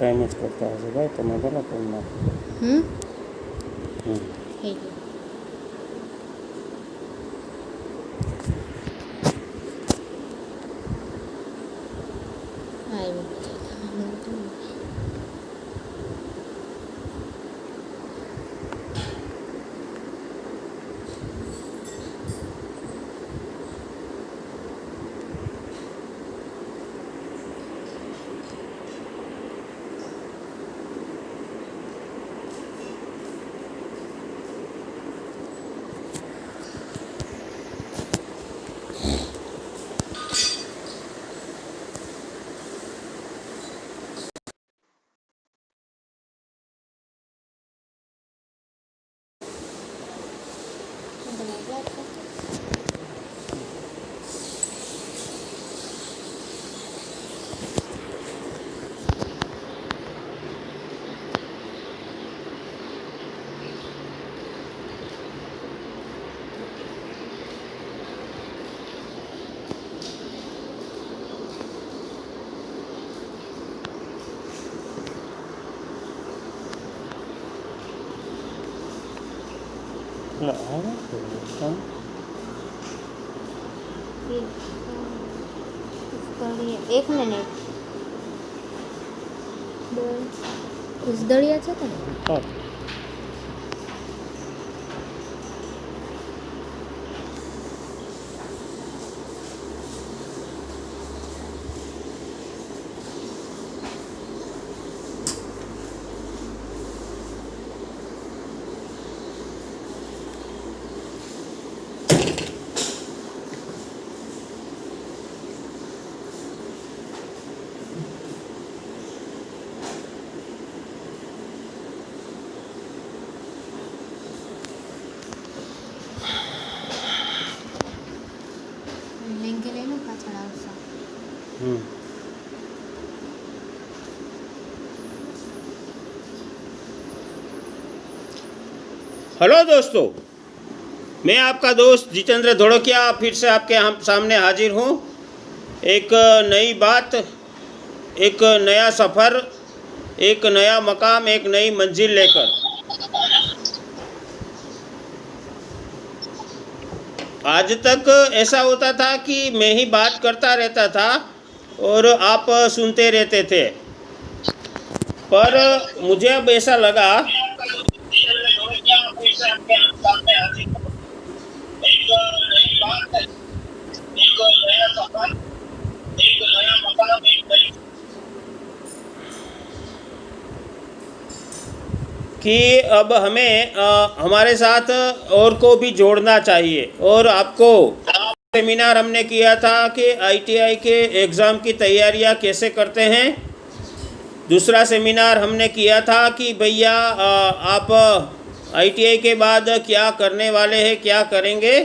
Time करता है भाई તમે ભલે કરી નાખો થઈ ગયું. આવ્યું. एक मिनिट ઉસદળિયા છે કે લેંગે લઈને પાછળ આવશે. हेलो दोस्तों, मैं आपका दोस्त जितेंद्र धोड़किया फिर से आपके सामने हाजिर हूँ. एक नई बात, एक नया सफ़र, एक नया मकाम, एक नई मंजिल लेकर. आज तक ऐसा होता था कि मैं ही बात करता रहता था और आप सुनते रहते थे, पर मुझे अब ऐसा लगा कि अब हमें हमारे साथ और को भी जोड़ना चाहिए. और आपको सेमिनार हमने किया था कि आईटीआई के एग्ज़ाम की तैयारियां कैसे करते हैं. दूसरा सेमिनार हमने किया था कि भैया आप आईटीआई के बाद क्या करने वाले हैं, क्या करेंगे.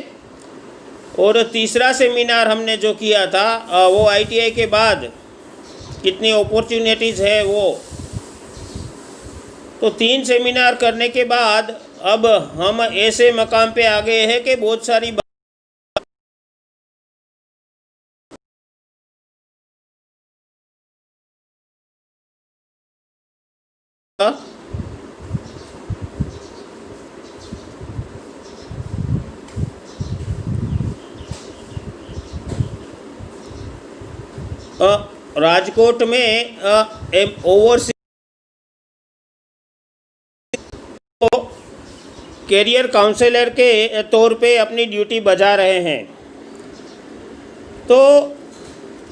और तीसरा सेमिनार हमने जो किया था वो आईटीआई के बाद कितनी अपॉर्चुनिटीज़ है वो. तो 3 सेमिनार करने के बाद अब हम ऐसे मकाम पे आ गए हैं कि बहुत सारी राजकोट में ओवरसीज कैरियर काउंसलर के तौर पे अपनी ड्यूटी बजा रहे हैं. तो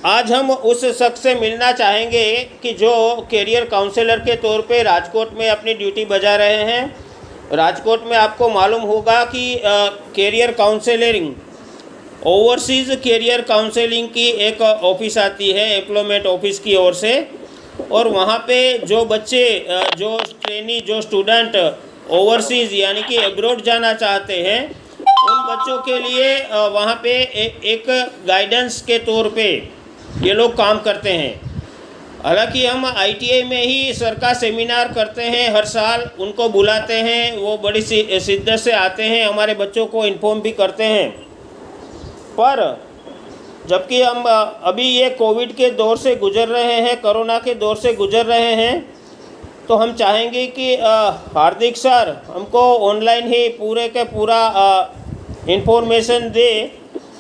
आज हम उस शख्स से मिलना चाहेंगे कि जो कैरियर काउंसलर के तौर पे राजकोट में अपनी ड्यूटी बजा रहे हैं. राजकोट में आपको मालूम होगा कि career counselling, overseas career counselling की एक ऑफिस आती है एम्प्लॉयमेंट ऑफिस की ओर से. और वहाँ पे जो बच्चे, जो ट्रेनी, जो स्टूडेंट ओवरसीज़ यानी कि अब्रॉड जाना चाहते हैं, उन बच्चों के लिए वहाँ पे एक गाइडेंस के तौर पे ये लोग काम करते हैं. हालांकि हम आईटीआई में ही सर का सेमिनार करते हैं हर साल, उनको बुलाते हैं, वो बड़ी शिद्दत से आते हैं, हमारे बच्चों को इन्फॉर्म भी करते हैं. पर जबकि हम अभी ये कोविड के दौर से गुजर रहे हैं, कोरोना के दौर से गुजर रहे हैं, तो हम चाहेंगे कि हार्दिक सर हमको ऑनलाइन ही पूरे के पूरा इंफॉर्मेशन दे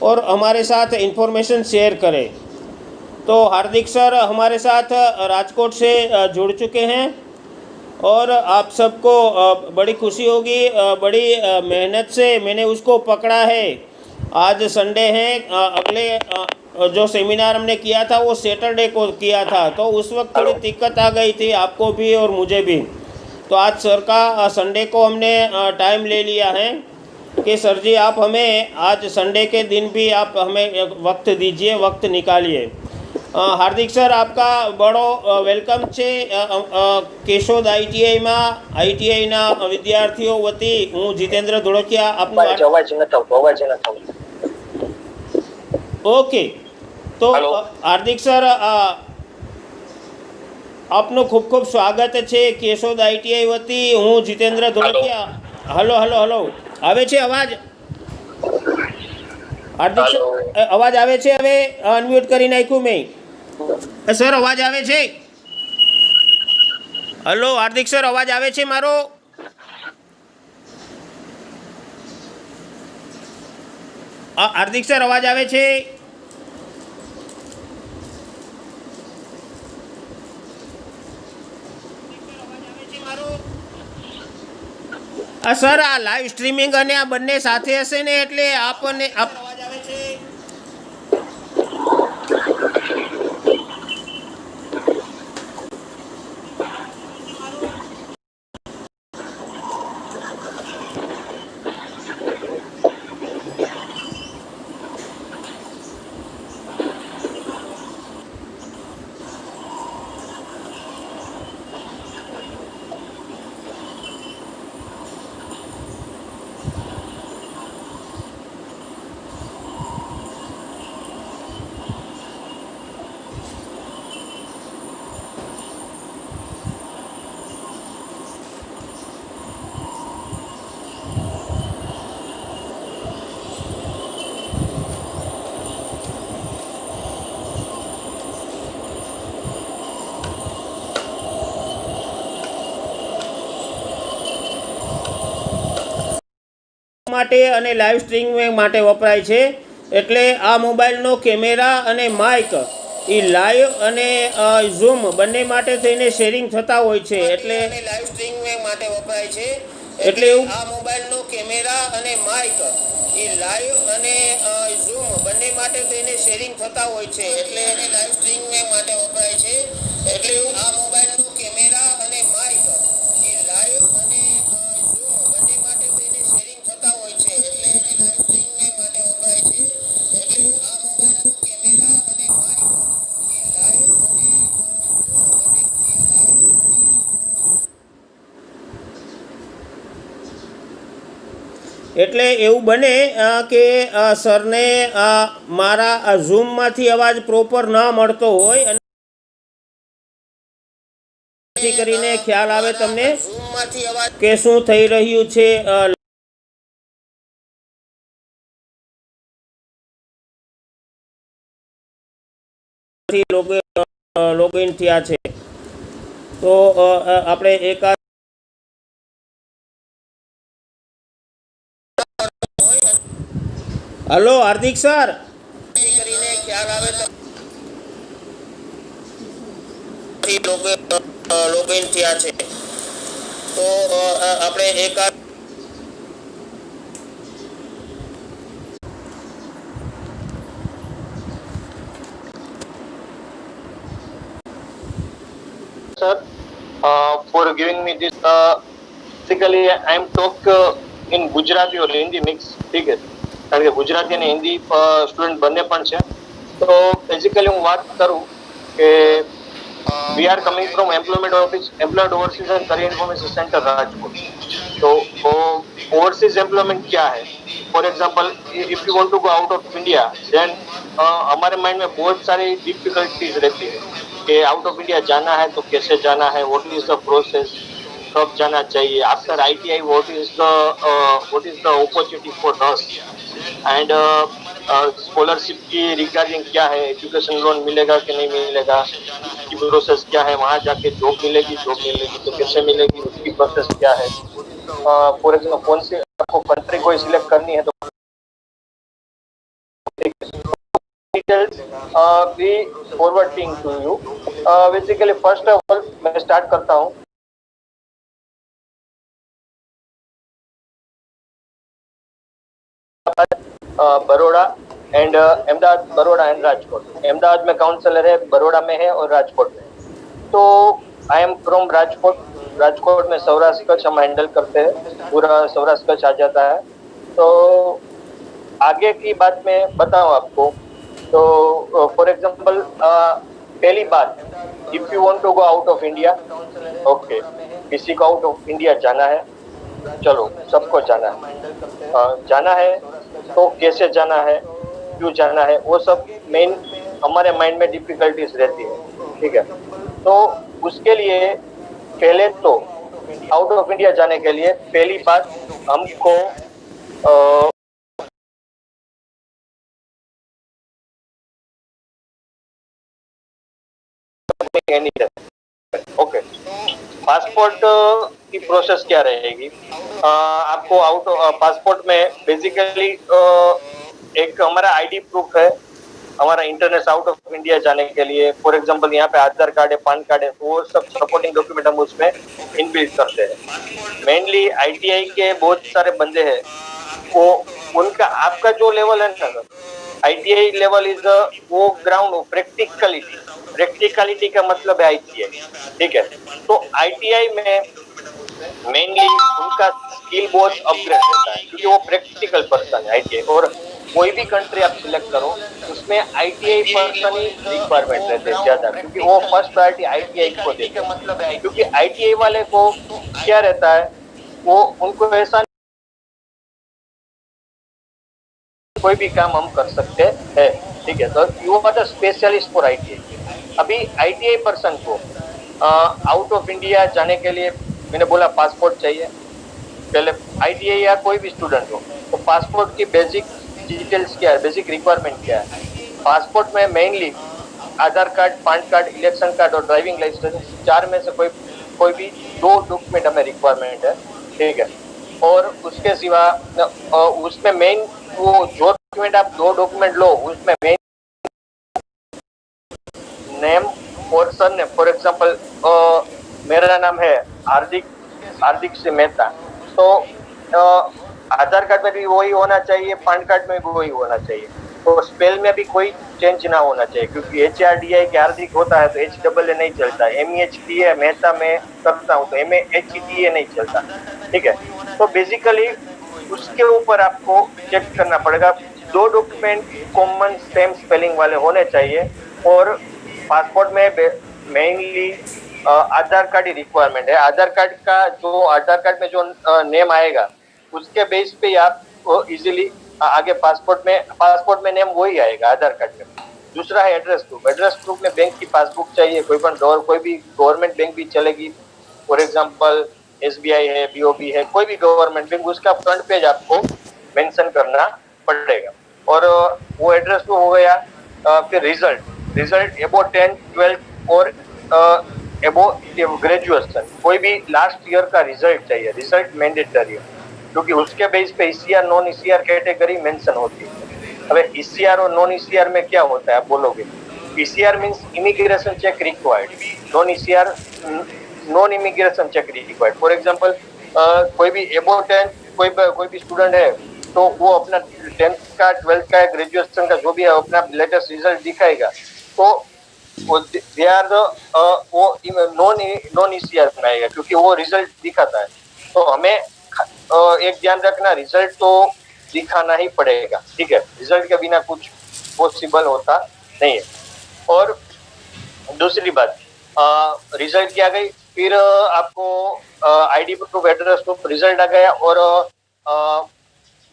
और हमारे साथ इंफॉर्मेशन शेयर करें। तो हार्दिक सर हमारे साथ राजकोट से जुड़ चुके हैं और आप सबको बड़ी खुशी होगी, बड़ी मेहनत से मैंने उसको पकड़ा है। आज संडे है, अगले जो सेमिनार हमने किया था वो सैटरडे को किया था, तो उस वक्त थोड़ी दिक्कत आ गई थी आपको भी और मुझे भी। तो आज सर का संडे को हमने टाइम ले लिया है कि सर जी आप हमें आज संडे के दिन भी आप हमें वक्त दीजिए, वक्त निकालिए। हार्दिक सर आपका बड़ो વેલકમ છે કેશોદ આઈટીઆઈના વિદ્યાર્થીઓ વતી હું જીતેન્દ્ર ધોળકિયા આપનું અવાજ ન થતો ઓકે તો હાર્દિક સર આપનું ખૂબ ખૂબ સ્વાગત છે કેશોદ આઈટીઆઈ વતી હું Jitendra Dholakia. Hello hello hello આવે છે અવાજ? હાર્દિક સર અવાજ આવે છે? હવે અનમ્યુટ કરી નાખ્યું મેં। સર અવાજ આવે છે? હલો હાર્દિક સર અવાજ આવે છે મારો? હાર્દિક સર અવાજ આવે છે? સર આ લાઈવ સ્ટ્રીમિંગ અને આ બંને સાથે હશે ને એટલે આપણને અવાજ આવે છે? માટે અને લાઈવ સ્ટ્રીમિંગ માટે વપરાય છે। એટલે આ મોબાઈલનો કેમેરા અને માઇક એ લાઈવ અને ઝૂમ બંને માટે થઈને શેરિંગ થતા હોય છે, એટલે લાઈવ સ્ટ્રીમિંગ માટે વપરાય છે। એટલે આ મોબાઈલનો કેમેરા અને માઇક એ લાઈવ અને ઝૂમ બંને માટે થઈને શેરિંગ થતા હોય છે, એટલે લાઈવ સ્ટ્રીમિંગ માટે વપરાય છે। એટલે આ મોબાઈલનો કેમેરા અને માઇક એ લાઈવ અને ઝૂમ બંને માટે થઈને શેરિંગ થતા હોય છે, એટલે લાઈવ સ્ટ્રીમિંગ માટે વપરાય છે। એટલે આ મોબાઈલનો કેમેરા અને માઇક એ લાઈવ અને એટલે એવું બને કે સરને મારા ઝૂમમાંથી અવાજ પ્રોપર ન મળતો હોય અને કરીને ખ્યાલ આવે તમને કે શું થઈ રહ્યું છે। લોગિન થયા છે તો આપણે એકાદ હલો હાર્દિક સર કરીને ખ્યાલ આવે તો લોગિન થયા છે તો આપણે એકાદ sir for giving me this basically I am talk in Gujarati or Hindi mix ठीक है કારણ કે ગુજરાતી અને હિન્દી સ્ટુડન્ટ બંને પણ છે તો બેઝિકલી હું વાત કરું કે we are coming from employment office employed overseas and career information center Rajkot तो overseas employment क्या है for example if you want to go out of India then हमारे माइंड में बहुत सारी डिफिकल्टीज रहती है कि आउट ऑफ इंडिया जाना है तो कैसे जाना है व्हाट इज द प्रोसेस कब जाना चाहिए after ITI what is the opportunity for us and scholarship की रिगार्डिंग क्या है, एजुकेशन लोन मिलेगा कि नहीं मिलेगा, उसकी प्रोसेस क्या है, वहां जाके जॉब मिलेगी तो कैसे मिलेगी, उसकी प्रोसेस क्या है। फॉर एग्जाम्पल कौन सी आपको कंट्री कोई सिलेक्ट करनी है तो details be forwarding to you. Basically first of all मैं स्टार्ट करता हूँ। Baroda and Ahmedabad, Baroda and Rajkot. अहमदाबाद में काउंसलर है, बड़ौदा में है और राजकोट में। तो I am from Rajkot. Rajkot में सौराष्ट्र कच्छ हम हैंडल करते हैं, पूरा सौराष्ट्र कच्छ आ जाता है। तो आगे की बात मैं बताऊं आपको, तो फॉर एग्जांपल पहली बात, if you want to go out of India, okay, किसी को आउट ऑफ इंडिया जाना है, चलो सबको जाना है। जाना है तो कैसे जाना है, क्यों जाना है, वो सब मेन हमारे माइंड में डिफिकल्टीज रहती है, ठीक है। तो उसके लिए पहले तो आउट ऑफ इंडिया जाने के लिए पहली बात हमको ओके, पासपोर्ट की प्रोसेस क्या रहेगी। आपको पासपोर्ट में बेसिकली एक हमारा आईडी प्रूफ है, हमारा इंटरनेट आउट ऑफ इंडिया जाने के लिए। फॉर एग्जांपल यहाँ पे आधार कार्ड है, पैन कार्ड है, वो सब सपोर्टिंग डॉक्यूमेंट हम उसमें इनबिल्ट करते हैं। मेनली आईटीआई के बहुत सारे बंदे हैं, वो उनका आपका जो लेवल है ना, आईटीआई लेवल इज वो ग्राउंड प्रैक्टिकलिटी का मतलब है आईटीआई, ठीक है। तो आईटीआई में मेनली उनका स्किल बहुत अपग्रेड रहता है, क्योंकि वो प्रैक्टिकल पर्सन है आईटीआई। और कोई भी कंट्री आप सिलेक्ट करो उसमें आईटीआई पर्सन ही रिक्वायरमेंट रहते हैं ज्यादा, क्योंकि वो फर्स्ट प्रायोरिटी आईटीआई को देते हैं। क्योंकि आईटीआई वाले को क्या रहता है, वो उनको ऐसा कोई भी काम हम कर सकते हैं, ठीक है। तो you are the specialist for ITI. अभी आईटीआई पर्सन को आउट ऑफ इंडिया जाने के लिए मैंने बोला पासपोर्ट चाहिए। पहले आईटीआई या कोई भी स्टूडेंट हो तो पासपोर्ट की बेसिक डिटेल्स क्या है, बेसिक रिक्वायरमेंट क्या है। पासपोर्ट में mainly Aadhaar card, PAN card, election card और ड्राइविंग लाइसेंस, चार में से कोई भी दो डॉक्यूमेंट हमें रिक्वायरमेंट है, ठीक है। और उसके सिवा उसमें मेन वो जो डॉक्यूमेंट आप दो डॉक्यूमेंट लो, उसमें मेन नेम और सरनेम। फॉर एग्जांपल मेरा नाम है हार्दिक सिंह मेहता, तो आधार कार्ड में भी वही होना चाहिए, पैन कार्ड में भी वही होना चाहिए। तो स्पेल में भी कोई चेंज ना होना चाहिए, क्योंकि HRDI के हार्दिक होता है तो HAA नहीं चलता। MEHTA मेहता में करता हूँ तो MEHTA नहीं चलता, ठीक है। तो बेसिकली उसके ऊपर आपको चेक करना पड़ेगा, दो डॉक्यूमेंट कॉमन सेम स्पेलिंग वाले होने चाहिए। और पासपोर्ट में मेनली आधार कार्ड ही रिक्वायरमेंट है। आधार कार्ड में जो नेम आएगा उसके बेस पे आप इजीली आगे पासपोर्ट में नेम वही आएगा आधार कार्ड में। दूसरा है एड्रेस प्रूफ में बैंक की पासबुक चाहिए, कोई भी गवर्नमेंट बैंक भी चलेगी। फॉर एग्जांपल SBI है, BOB है, कोई भी गवर्नमेंट बैंक, उसका फ्रंट पेज आपको मेंशन करना पड़ेगा। और वो एड्रेस प्रूफ हो गया। फिर रिजल्ट एबो 10th 12th और एबो ग्रेजुएशन, कोई भी लास्ट ईयर का रिजल्ट चाहिए। रिजल्ट मैंडेटरी है, क्योंकि उसके बेस पे ECR non ECR category mention होती है। अब ECR और नॉन ECR में क्या होता है आप बोलोगे। ECR means immigration check required, non ECR non immigration check required. For example कोई भी एबो 10 कोई भी स्टूडेंट है तो वो अपना 10th का 12th का ग्रेजुएशन का जो भी है अपना लेटेस्ट रिजल्ट दिखाएगा, तो दे आर वो नॉन ECR में आएगा, क्योंकि वो रिजल्ट दिखाता है। तो हमें एक ध्यान रखना, रिजल्ट तो दिखाना ही पड़ेगा, ठीक है। रिजल्ट के बिना कुछ पॉसिबल होता नहीं है। और दूसरी बात, रिजल्ट क्या गई, फिर आपको ID proof, address proof, result आ गया, और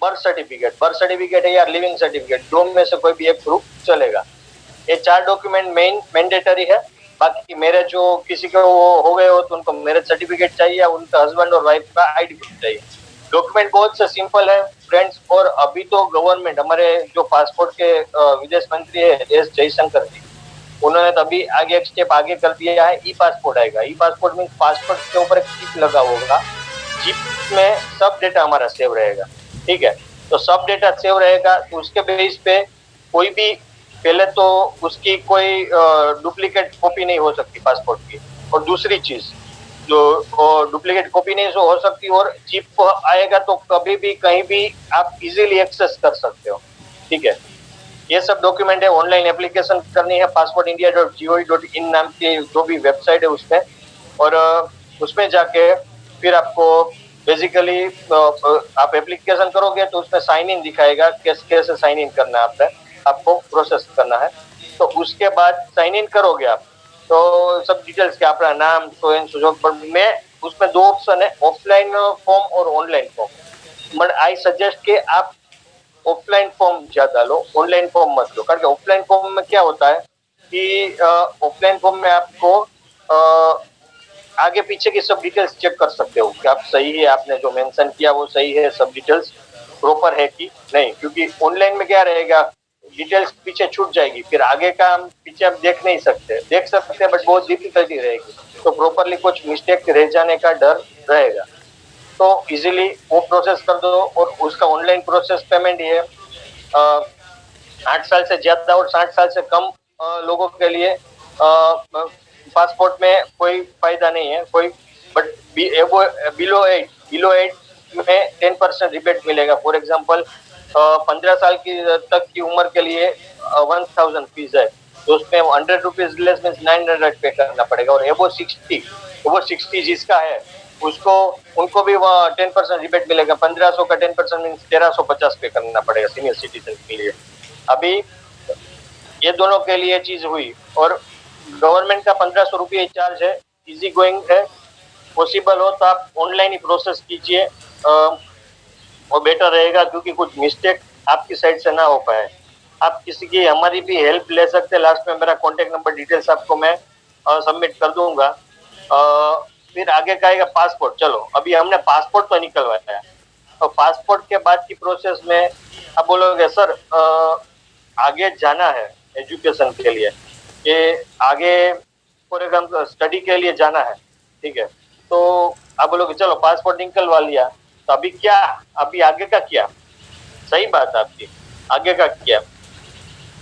बर्थ सर्टिफिकेट है या लिविंग सर्टिफिकेट, दो में से कोई भी एक प्रूफ चलेगा। ये चार डॉक्यूमेंट मैंडेटरी है। बाकी मेरे जो किसी को हो गए हो तो उनको मैरिज सर्टिफिकेट चाहिए, उनका हस्बैंड और वाइफ का आईडी प्रूफ चाहिए। डॉक्यूमेंट बहुत से सिंपल है फ्रेंड्स। और अभी तो गवर्नमेंट हमारे जो पासपोर्ट के विदेश मंत्री है एस जयशंकर जी, उन्होंने तो अभी आगे एक स्टेप आगे कर दिया है, ई पासपोर्ट आएगा। ई पासपोर्ट मीन पासपोर्ट के ऊपर एक चिप लगा होगा, चिप में सब डेटा हमारा सेव रहेगा, ठीक है। तो सब डेटा सेव रहेगा, तो उसके बेस पे कोई भी, पहले तो उसकी कोई डुप्लीकेट कॉपी नहीं हो सकती पासपोर्ट की। और दूसरी चीज जो डुप्लीकेट कॉपी नहीं हो सकती, और चिप आएगा तो कभी भी कहीं भी आप इजीली एक्सेस कर सकते हो, ठीक है। ये सब डॉक्यूमेंट है। ऑनलाइन एप्लीकेशन करनी है passportindia.gov.in नाम की जो भी वेबसाइट है उसमें, और उसमें जाके फिर आपको बेसिकली आप एप्लीकेशन करोगे तो उसमें साइन इन दिखाएगा, कैसे साइन इन करना है आपको प्रोसेस करना है। तो उसके बाद साइन इन करोगे आप तो सब डिटेल्स के अपना नाम तो में उसमें दो ऑप्शन है, ऑफलाइन फॉर्म और online form. But I suggest कि आप ऑफलाइन फॉर्म ज्यादा लो, ऑनलाइन फॉर्म मत लो। कारण ऑफलाइन फॉर्म में क्या होता है कि ऑफलाइन फॉर्म में आपको आगे पीछे की सब डिटेल्स चेक कर सकते हो कि आप सही है, आपने जो मेंशन किया वो सही है, सब डिटेल्स प्रॉपर है कि नहीं। क्योंकि ऑनलाइन में क्या रहेगा, डिटेल्स पीछे छूट जाएगी, फिर आगे का हम पीछे आप देख नहीं सकते, देख सकते हैं बट बहुत डिफिकल्टी रहेगी, तो प्रॉपरली कुछ मिस्टेक रह जाने का डर रहेगा। तो इजीली वो प्रोसेस कर दो। और उसका ऑनलाइन प्रोसेस पेमेंट ये 8 साल से ज्यादा और 60 साल से कम लोगों के लिए पासपोर्ट में कोई फायदा नहीं है कोई, बट बिलो 8 में 10% रिबेट मिलेगा। फॉर एग्जांपल 15 साल की तक की उम्र के लिए 1000 फीस है, तो उसमें 100 रुपीज लेस मीन्स 900 पे करना पड़ेगा। और एबो 60 जिसका है उसको उनको भी 10% रिबेट मिलेगा। 1500 का 10% मीन्स 1350 पे करना पड़ेगा सीनियर सिटीजन के लिए। अभी ये दोनों के लिए चीज हुई। और गवर्नमेंट का 1500 रुपये चार्ज है, इजी गोइंग है। पॉसिबल हो तो आप ऑनलाइन ही प्रोसेस कीजिए, वो बेटर रहेगा, क्योंकि कुछ मिस्टेक आपकी साइड से ना हो पाए। आप किसी की हमारी भी हेल्प ले सकते हैं। लास्ट में मेरा कॉन्टेक्ट नंबर डिटेल्स आपको मैं सबमिट कर दूंगा। फिर आगे का आएगा पासपोर्ट। चलो अभी हमने पासपोर्ट तो निकलवाया है, तो पासपोर्ट के बाद की प्रोसेस में आप बोलोगे सर आगे जाना है एजुकेशन के लिए, कि आगे फॉर एग्जाम्पल स्टडी के लिए जाना है, ठीक है। तो आप बोलोगे चलो पासपोर्ट निकलवा लिया, तो अभी क्या, अभी आगे का क्या? सही बात है आपकी, आगे का क्या?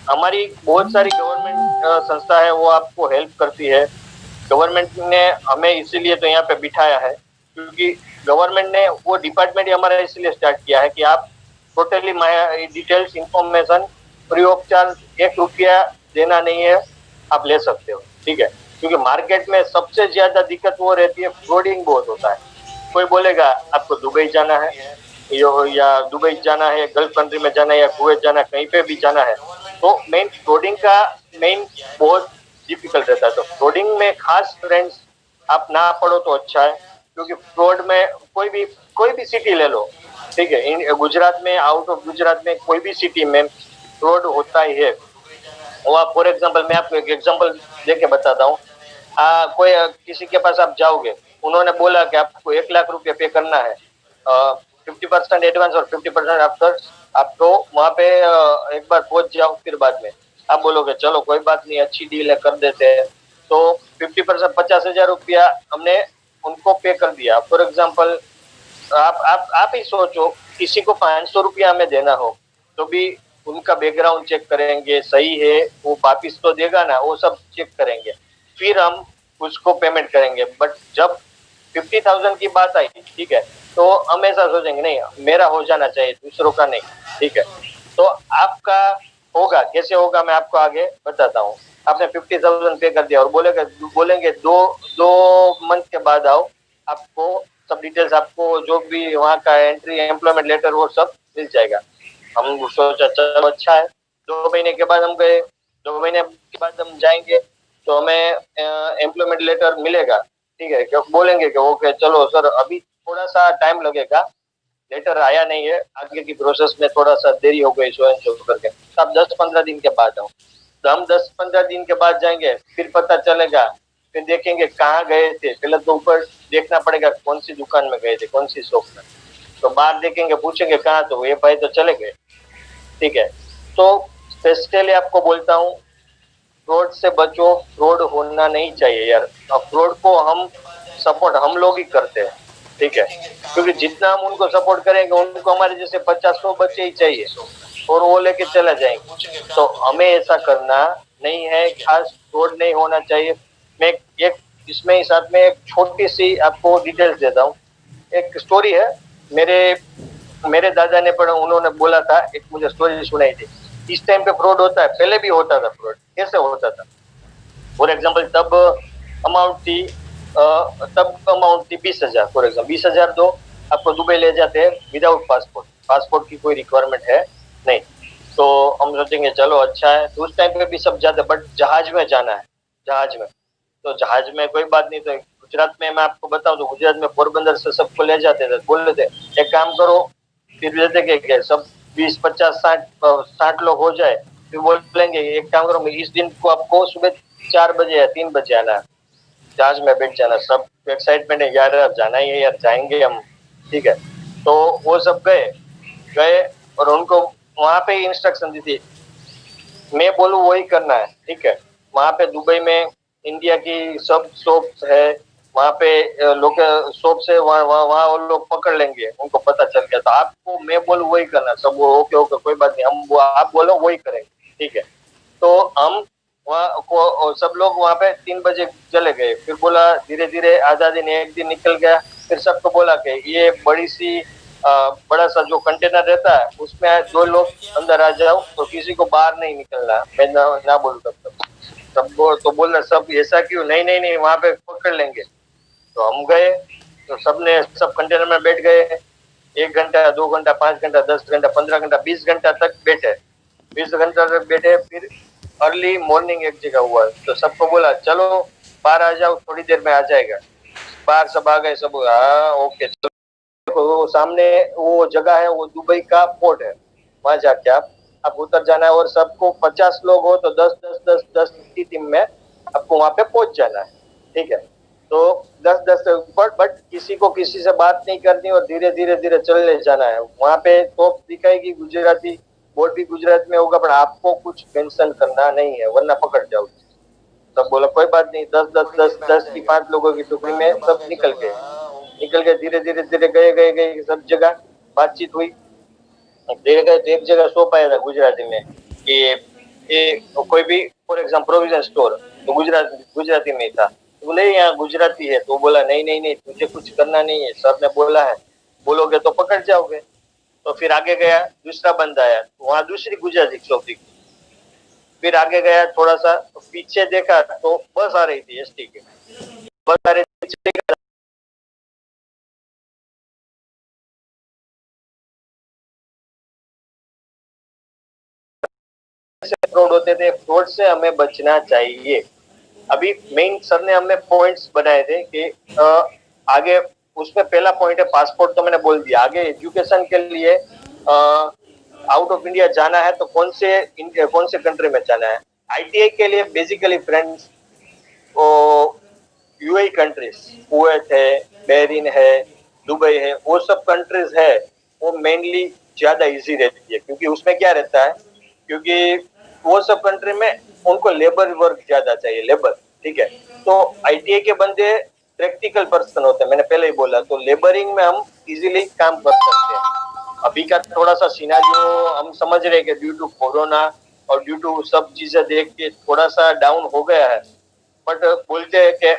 हमारी बहुत सारी गवर्नमेंट संस्था है, वो आपको हेल्प करती है। गवर्नमेंट ने हमें इसीलिए तो यहाँ पे बिठाया है, क्योंकि गवर्नमेंट ने वो डिपार्टमेंट ही हमारा इसलिए स्टार्ट किया है कि आप totally details information free of charge, 1 रुपया देना नहीं है, आप ले सकते हो, ठीक है। क्योंकि मार्केट में सबसे ज्यादा दिक्कत वो रहती है, फ्रॉडिंग बहुत होता है। कोई बोलेगा आपको दुबई जाना है या दुबई जाना है, गल्फ कंट्री में जाना है या कुवैत जाना है, कहीं पे भी जाना है, तो मेन फ्रॉडिंग का मेन बहुत डिफिकल्ट रहता है। तो फ्रॉडिंग में खास फ्रेंड्स आप ना पढ़ो तो अच्छा है, क्योंकि फ्रॉड में कोई भी सिटी ले लो, ठीक है, गुजरात में, आउट ऑफ गुजरात में कोई भी सिटी में फ्रॉड होता ही है। वो आप फॉर एग्जांपल मैं आपको एक एग्जांपल देके बताता हूँ। कोई किसी के पास आप जाओगे, उन्होंने बोला कि आपको 1 लाख रुपया पे करना है, 50% एडवांस और 50% आफ्टर, आपको वहाँ पे एक बार पहुंच जाओ, फिर बाद में आप बोलोगे चलो कोई बात नहीं, अच्छी डील है, कर देते हैं। तो 50% 50,000 रुपया हमने उनको पे कर दिया। फॉर एग्जांपल आप ही सोचो, किसी को 500 रुपया हमें देना हो तो भी उनका बैकग्राउंड चेक करेंगे, सही है, वो वापिस तो देगा ना, वो सब चेक करेंगे, फिर हम उसको पेमेंट करेंगे। बट जब 50,000 की बात आई, ठीक है, तो हम ऐसा सोचेंगे नहीं मेरा हो जाना चाहिए, दूसरों का नहीं, ठीक है। तो आपका होगा, कैसे होगा मैं आपको आगे बताता हूँ। आपने 50,000 पे कर दिया और बोलेंगे दो मंथ के बाद आओ, आपको सब डिटेल्स, आपको जो भी वहाँ का एंट्री, एम्प्लॉयमेंट लेटर, वो सब मिल जाएगा। हम सोचा चलो अच्छा है। 2 महीने के बाद हम गए, 2 महीने के बाद हम जाएंगे तो हमें एम्प्लॉयमेंट लेटर मिलेगा, ठीक है। क्यों बोलेंगे कि ओके चलो सर अभी थोड़ा सा टाइम लगेगा, लेटर आया नहीं है, आगे की प्रोसेस में थोड़ा सा देरी हो गई, सो करके, तो आप 10-15 दिन के बाद आओ। तो हम 10-15 दिन के बाद जाएंगे, फिर पता चलेगा, फिर देखेंगे कहाँ गए थे। पहले तो ऊपर देखना पड़ेगा कौन सी दुकान में गए थे, कौन सी शॉप में, तो बाहर देखेंगे, पूछेंगे कहाँ, तो ये भाई तो चले गए। ठीक है, तो स्पेशली आपको बोलता हूँ, फ्रॉड से बचो, फ्रॉड होना नहीं चाहिए यार। फ्रॉड को हम सपोर्ट हम लोग ही करते हैं, ठीक है, क्योंकि जितना हम उनको सपोर्ट करेंगे, उनको हमारे जैसे 50-100 बच्चे ही चाहिए और वो लेके चले जाएंगे। तो हमें ऐसा करना नहीं है, खास फ्रॉड नहीं होना चाहिए। मैं एक इसमें ही साथ में एक छोटी सी आपको डिटेल्स देता हूँ। एक स्टोरी है, मेरे मेरे दादा ने पढ़ा, उन्होंने बोला था, एक मुझे स्टोरी सुनाई थी। इस टाइम पे फ्रॉड होता है, पहले भी होता था फ्रॉड। कैसे होता था? फॉर एग्जाम्पल तब अमाउंट थी 20,000। फॉर एग्जाम्पल 20,000 दो, आपको दुबई ले जाते हैं विदाउट पासपोर्ट। पासपोर्ट की कोई रिक्वायरमेंट है नहीं, तो हम सोचेंगे चलो अच्छा है। तो उस टाइम पे भी सब जाते, बट जहाज में जाना है, जहाज में। तो जहाज में कोई बात नहीं। तो गुजरात में मैं आपको बताऊं तो गुजरात में पोरबंदर से सबको ले जाते थे, बोल रहे थे एक काम करो, फिर देते कि सब 20, 50, 60 लोग हो जाए, फिर बोलेंगे एक काम करो, इस दिन को आपको सुबह 4 बजे या 3 बजे आना है, जहाज में बैठ जाना। सब एक्साइटमेंट है यार, अब जाना ही है यार, जाएंगे हम, ठीक है। तो वो सब गए गए और उनको वहां पे इंस्ट्रक्शन दी थी, मैं बोलूँ वही करना है, ठीक है। वहां पे दुबई में इंडिया की सब शॉप्स है, वहां पे लोग शॉप से वहाँ वहाँ वो लोग पकड़ लेंगे, उनको पता चल गया। तो आपको मैं बोलूँ वही करना। सब वो ओके ओके कोई बात नहीं, हम आप बोलो वही करेंगे, ठीक है। तो हम वहाँ को सब लोग वहाँ पे 3 बजे चले गए। फिर बोला धीरे धीरे आधा दिन, एक दिन निकल गया। फिर सबको बोला कि ये बड़ा सा जो कंटेनर रहता है उसमें 2 लोग अंदर आ जाओ, तो किसी को बाहर नहीं निकलना, मैं ना बोलूँ तब तक। सब तो बोल रहे सब ऐसा क्यों? नहीं नहीं नहीं, वहां पे पकड़ लेंगे। तो हम गए, तो सबने सब कंटेनर में बैठ गए। 1 घंटा, 2 घंटा, 5 घंटा, 10 घंटा, 15 घंटा, 20 घंटा तक बैठे। 20 घंटा तक बैठे। फिर अर्ली मॉर्निंग एक जगह हुआ, तो सबको बोला चलो बाहर आ जाओ, थोड़ी देर में आ जाएगा। बाहर सब आ गए, सब हाँ ओके चलो। वो सामने वो जगह है, वो दुबई का पोर्ट है, वहां जाके आप उतर जाना है। और सबको 50 लोग हो तो 10 की टीम में आपको वहां पे पहुंच जाना है, ठीक है। तो 10 बट किसी को किसी से बात नहीं करनी और धीरे धीरे धीरे चले जाना है। वहां पे तोप दिखाएगी गुजराती, बोर्ड भी गुजरात में होगा, पर आपको कुछ मेंशन करना नहीं है वरना पकड़ जाओगे। सब बोला कोई बात नहीं। 10 की 5 लोगों की टुकड़ी में सब निकल गए धीरे धीरे धीरे गए सब जगह बातचीत हुई। धीरे गए तो एक जगह सो पाया था गुजराती में कि ये कोई भी फॉर एग्जाम्पल प्रोविजन स्टोर, तो गुजराती में ही था। तो बोले यहाँ गुजराती है, तो बोला नहीं नहीं नहीं, तुझे कुछ करना नहीं है, सर ने बोला है, बोलोगे तो पकड़ जाओगे। तो फिर आगे गया, दूसरा बंदा आया, तो वहाँ दूसरी गुजराती शॉप दिखी। फिर आगे गया थोड़ा सा, तो पीछे देखा तो बस आ रही थी एसटी की, बस आ रही थी। फ्रॉड होते थे, फ्रॉड से हमें बचना चाहिए। अभी मेन सर ने हमें पॉइंट्स बनाए थे कि आगे उसमें पहला पॉइंट है पासपोर्ट, तो मैंने बोल दिया। आगे एजुकेशन के लिए आउट ऑफ इंडिया जाना है तो कौन से कंट्री में जाना है। आईटीआई के लिए basically friends UAE countries, Kuwait है, बहरीन है, दुबई है, वो सब कंट्रीज है, वो मेनली ज्यादा इजी रहती है। क्योंकि उसमें क्या रहता है, क्योंकि वो सब कंट्री में उनको लेबर वर्क ज्यादा चाहिए, लेबर, ठीक है। तो आईटीआई के बंदे प्रैक्टिकल पर्सन होते हैं, मैंने पहले ही बोला। तो लेबरिंग में हम इजीली काम कर सकते हैं। अभी का थोड़ा सा सिनेरियो हम समझ रहे हैं कि ड्यू टू कोरोना और ड्यू टू सब चीजें देख के थोड़ा सा डाउन हो गया है। बट बोलते हैं कि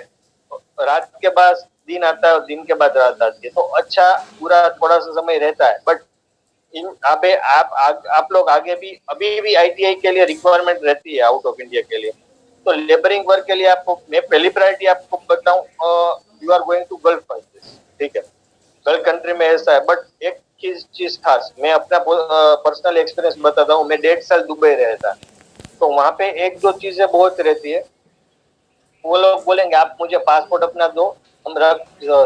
रात के बाद दिन आता है और दिन के बाद रात आती है, तो अच्छा पूरा थोड़ा सा समय रहता है। बट आप लोग आगे भी अभी भी आईटीआई के लिए रिक्वायरमेंट रहती है आउट ऑफ इंडिया के लिए। तो लेबरिंग वर्क के लिए आपको मैं पहली प्रायोरिटी आपको बताऊं, you are going to Gulf countries, ठीक है। गल्फ कंट्री में ऐसा है। बट एक चीज खास, मैं अपना पर्सनल एक्सपीरियंस बताता हूँ। मैं 1.5 साल दुबई रहा था, तो वहां पे 1-2 चीजें बहुत रहती है। वो लोग बोलेंगे आप मुझे पासपोर्ट अपना दो, हम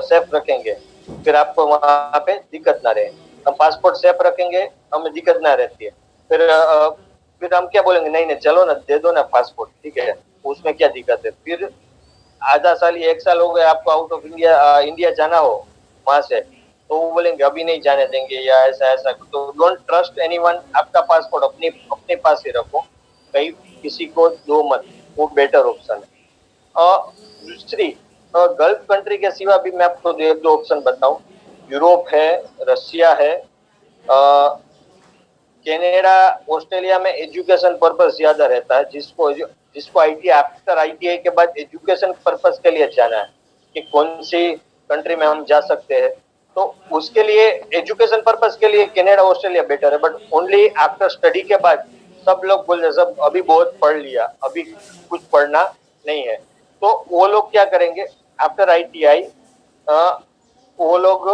सेफ रखेंगे, फिर आपको वहां पे दिक्कत ना रहे। हम पासपोर्ट सेफ रखेंगे, हमें दिक्कत ना रहती है। फिर हम क्या बोलेंगे, नहीं नहीं चलो ना, दे दो ना पासपोर्ट, ठीक है, उसमें क्या दिक्कत है। फिर आधा साल या 1 साल हो गया आपको आउट ऑफ इंडिया जाना हो वहां से, तो वो बोलेंगे अभी नहीं जाने देंगे या ऐसा ऐसा। तो डोंट ट्रस्ट एनीवन, आपका पासपोर्ट अपने अपने पास ही रखो, कहीं किसी को दो मत, वो बेटर ऑप्शन है। दूसरी, गल्फ कंट्री के सिवा भी मैं आपको एक दो ऑप्शन बताऊं। यूरोप है, रशिया है, कनाडा, ऑस्ट्रेलिया में एजुकेशन पर्पस ज्यादा रहता है, जिसको जिसको आईटी आफ्टर आईटीआई के बाद एजुकेशन पर्पस के लिए जाना है कि कौन सी कंट्री में हम जा सकते हैं, तो उसके लिए एजुकेशन पर्पस के लिए कनाडा ऑस्ट्रेलिया बेटर है। बट ओनली आफ्टर स्टडी के बाद सब लोग बोल रहे सब अभी बहुत पढ़ लिया, अभी कुछ पढ़ना नहीं है, तो वो लोग क्या करेंगे आफ्टर आईटीआई, वो लोग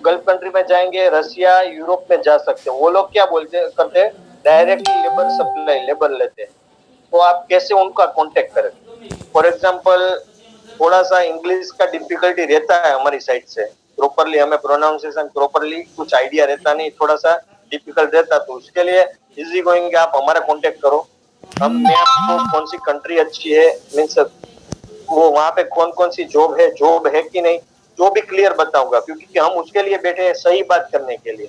गल्फ कंट्री में जाएंगे, रशिया यूरोप में जा सकते हैं। वो लोग क्या बोलते करते हैं, डायरेक्टली लेबर सप्लाई, लेबर लेते हैं। तो आप कैसे उनका कांटेक्ट करें? फॉर एग्जांपल थोड़ा सा इंग्लिश का डिफिकल्टी रहता है हमारी साइड से, प्रॉपरली हमें प्रोनाउंसिएशन प्रॉपरली कुछ आइडिया रहता नहीं, थोड़ा सा डिफिकल्ट रहता, तो उसके लिए इजी गोइंग आप हमारा कांटेक्ट करो, मैं आपको कौन सी कंट्री अच्छी है, मीन्स वो वहाँ पे कौन कौन सी जॉब है कि नहीं, जो भी क्लियर बताऊंगा, क्योंकि हम उसके लिए बैठे हैं सही बात करने के लिए,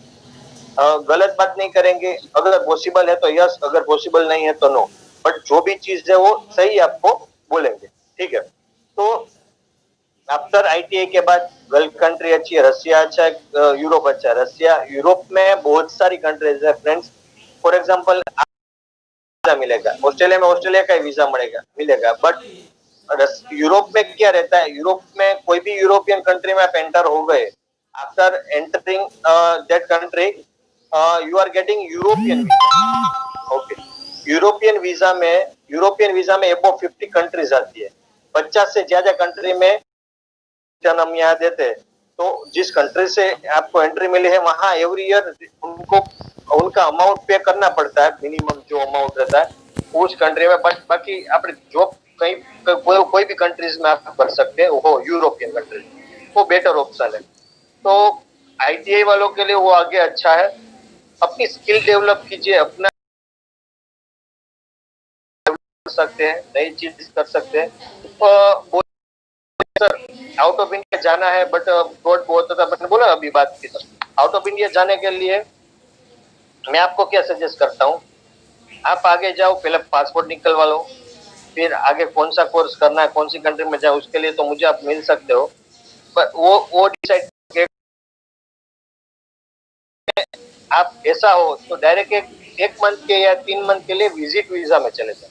गलत बात नहीं करेंगे। अगर पॉसिबल है तो यस, अगर पॉसिबल नहीं है तो नो, बट जो भी चीज है वो सही आपको बोलेंगे, ठीक है। तो आफ्टर आईटीआई के बाद गल्फ कंट्री अच्छी है, रशिया अच्छा है, यूरोप अच्छा है। रशिया यूरोप में बहुत सारी कंट्रीज है फ्रेंड्स, फॉर एग्जांपल वीजा मिलेगा, ऑस्ट्रेलिया में ऑस्ट्रेलिया का वीजा मिलेगा, बट यूरोप में क्या रहता है, यूरोप में कोई भी यूरोपियन कंट्री में आप एंटर हो गए, after entering that country you are getting European visa. Okay, European visa में अबव 50 कंट्रीज आती है, 50 से ज्यादा कंट्री में हम यहाँ देते हैं। तो जिस कंट्री से आपको एंट्री मिली है वहां एवरी ईयर उनको उनका अमाउंट पे करना पड़ता है, मिनिमम जो अमाउंट रहता है उस कंट्री में। बट बाकी आप जो कहीं कोई भी कंट्रीज में आप कर सकते हैं, वो यूरोपियन कंट्री, वो बेटर ऑप्शन है। तो आईटीआई वालों के लिए वो आगे अच्छा है, अपनी स्किल डेवलप कीजिए, अपना कर सकते हैं, नई चीज कर सकते हैं। सर आउट ऑफ इंडिया जाना है, बट फ्रॉड बहुत था, मैंने बोला अभी बात की, आउट ऑफ इंडिया जाने के लिए मैं आपको क्या सजेस्ट करता हूँ, आप आगे जाओ, पहले पासपोर्ट निकलवा लो, फिर आगे कौन सा कोर्स करना है, कौन सी कंट्री में जाओ, उसके लिए तो मुझे आप मिल सकते हो, पर वो डिसाइड आप ऐसा हो तो डायरेक्ट एक मंथ के या 3 मंथ के लिए विजिट वीजा में चले जाओ।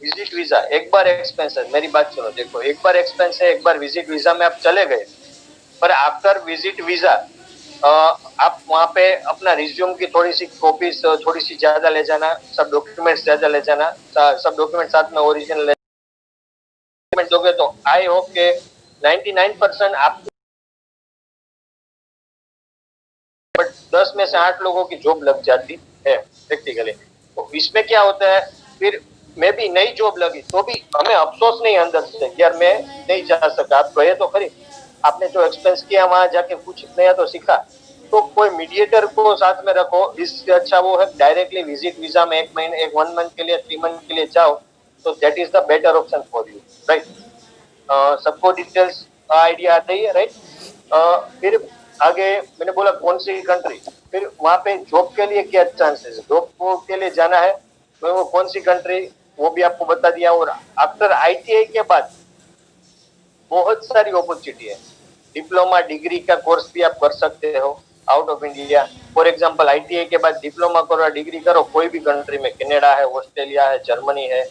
विजिट वीजा एक बार एक्सपेंस है, मेरी बात सुनो, देखो एक बार एक्सपेंस है, एक बार विजिट वीजा में आप चले गए, पर आफ्टर विजिट वीजा आप वहाँ पे अपना रिज्यूम की थोड़ी सी कॉपीज थोड़ी सी ज्यादा ले जाना, सब डॉक्यूमेंट्स ज्यादा ले जाना, सब डॉक्यूमेंट साथ में ओरिजिनल डॉक्यूमेंट दोगे तो आई होप के 99% आप, बट 10 में से 8 लोगों की जॉब लग जाती है प्रैक्टिकली। तो इसमें क्या होता है, फिर मैं भी नई जॉब लगी तो भी हमें अफसोस नहीं अंदर से, यार मैं नहीं जा सका, आप गए तो खरी, आपने जो एक्सपेंस किया वहां जाके कुछ नया तो सीखा, तो कोई मीडिएटर को साथ में रखो, इससे अच्छा वो है डायरेक्टली विजिट वीजा में 1 महीने 1 मंथ के लिए 3 मंथ के लिए जाओ, तो that is the better option for you, right. सबको डिटेल्स आइडिया आता ही है, राइट। फिर आगे मैंने बोला कौन सी कंट्री, फिर वहां पे जॉब के लिए क्या चांसेस है, जॉब के लिए जाना है तो वो कौन सी कंट्री, वो भी आपको बता दिया। और आफ्टर आईटीआई के बाद बहुत सारी अपॉर्चुनिटी है, डिप्लोमा डिग्री का कोर्स भी आप कर सकते हो out of India. For example ITI के बाद डिप्लोमा करो, डिग्री करो कोई भी कंट्री में, कनाडा है, ऑस्ट्रेलिया है, जर्मनी है,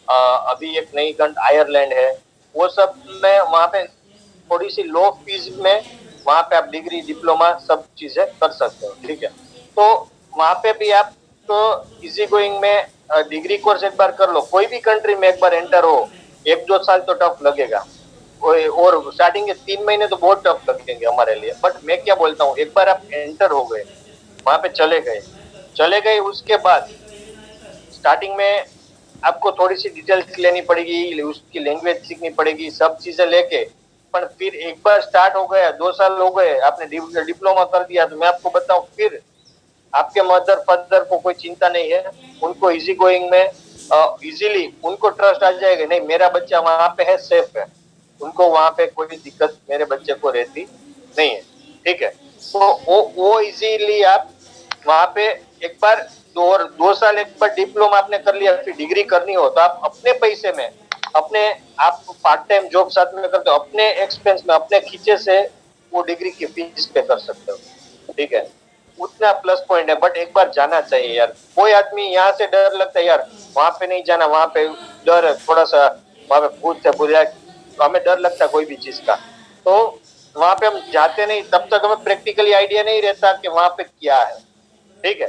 अभी एक नई कंट्री आयरलैंड है, वो सब में वहाँ पे थोड़ी सी लो फीस में वहाँ पे आप डिग्री डिप्लोमा सब चीजें कर सकते हो, ठीक है। तो वहाँ पे भी आप तो इजी गोइंग में डिग्री कोर्स एक बार कर लो, कोई भी कंट्री में एक बार एंटर हो, 1-2 साल तो टफ लगेगा, और स्टार्टिंग के 3 महीने तो बहुत टफ लगेंगे हमारे लिए, बट मैं क्या बोलता हूँ, एक बार आप एंटर हो गए, वहां पे चले गए, उसके बाद स्टार्टिंग में आपको थोड़ी सी डिटेल्स लेनी पड़ेगी, उसकी लैंग्वेज सीखनी पड़ेगी, सब चीजें लेके, पर फिर एक बार स्टार्ट हो गया, 2 साल हो गए, आपने डिप्लोमा कर दिया, तो मैं आपको बताऊं फिर आपके मदर फादर को कोई चिंता नहीं है, उनको इजी गोइंग में इजीली उनको ट्रस्ट आ जाएगा, नहीं मेरा बच्चा वहां पे है, सेफ है, उनको वहां पे कोई दिक्कत मेरे बच्चे को रहती नहीं है, ठीक है। तो वो इजीली आप वहां पे एक बार 2 साल एक बार डिप्लोमा आपने कर लिया, फिर डिग्री करनी हो तो आप अपने पैसे में, अपने आप पार्ट टाइम जॉब साथ में करते हो, अपने एक्सपेंस में, अपने खींचे से वो डिग्री की फीस पे कर सकते हो, ठीक है। उतना प्लस पॉइंट है, बट एक बार जाना चाहिए यार। कोई आदमी यहाँ से डर लगता है यार, वहां पे नहीं जाना, वहां पे डर है थोड़ा सा, वहां पे भूत है बुरा, तो हमें डर लगता है कोई भी चीज का, तो वहां पे हम जाते नहीं, तब तक हमें प्रैक्टिकली आइडिया नहीं रहता कि वहां पे क्या है, ठीक है।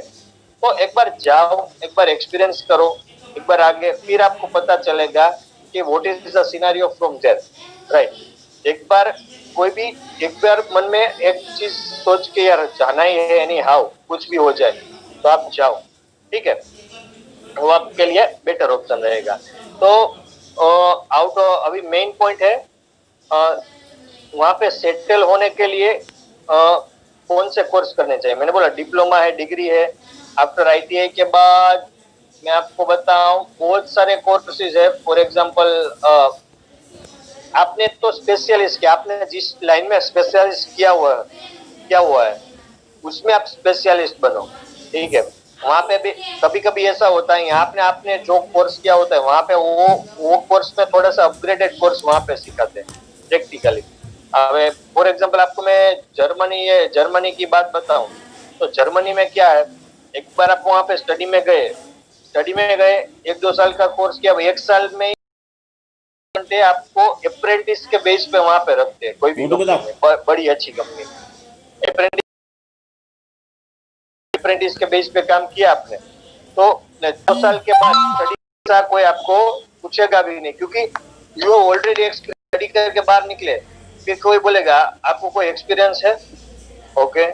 तो एक बार जाओ, एक बार एक्सपीरियंस करो, एक बार आगे, फिर आपको पता चलेगा कि what is the scenario from there, right. एक बार मन में एक चीज सोच के यार जाना ही है, एनी हाउ कुछ भी हो जाए तो आप जाओ, ठीक है। वो आपके लिए बेटर ऑप्शन रहेगा। तो अभी मेन पॉइंट है वहां पे सेटल होने के लिए कौन से कोर्स करने चाहिए। मैंने बोला डिप्लोमा है, डिग्री है, आफ्टर आईटीआई के बाद मैं आपको बताऊं बहुत सारे कोर्सेज है। फॉर एग्जांपल आपने तो स्पेशलिस्ट किया, आपने जिस लाइन में स्पेशलिस्ट किया हुआ है उसमें आप स्पेशलिस्ट बनो, ठीक है। वहां पे भी कभी कभी ऐसा होता है, यहाँ पे आपने जो कोर्स किया होता है वहां पे वो कोर्स में थोड़ा सा अपग्रेडेड कोर्स वहां पे सिखाते हैं प्रैक्टिकली। अब फॉर एग्जांपल आपको मैं जर्मनी की बात बताऊं तो जर्मनी में क्या है, एक बार आप वहां पे स्टडी में गए 1-2 साल का कोर्स किया, 1 साल में घंटे आपको अप्रेंटिस के बेस पे वहां पे रखते हैं। कोई भी बड़ी अच्छी कंपनी अप्रेंटिस के बेस पे काम किया आपने तो 2 साल के बाद स्टडी का कोई आपको पूछेगा भी नहीं, क्योंकि जो ऑलरेडी स्टडी करके बाहर निकले, फिर कोई बोलेगा आपको कोई एक्सपीरियंस है, ओके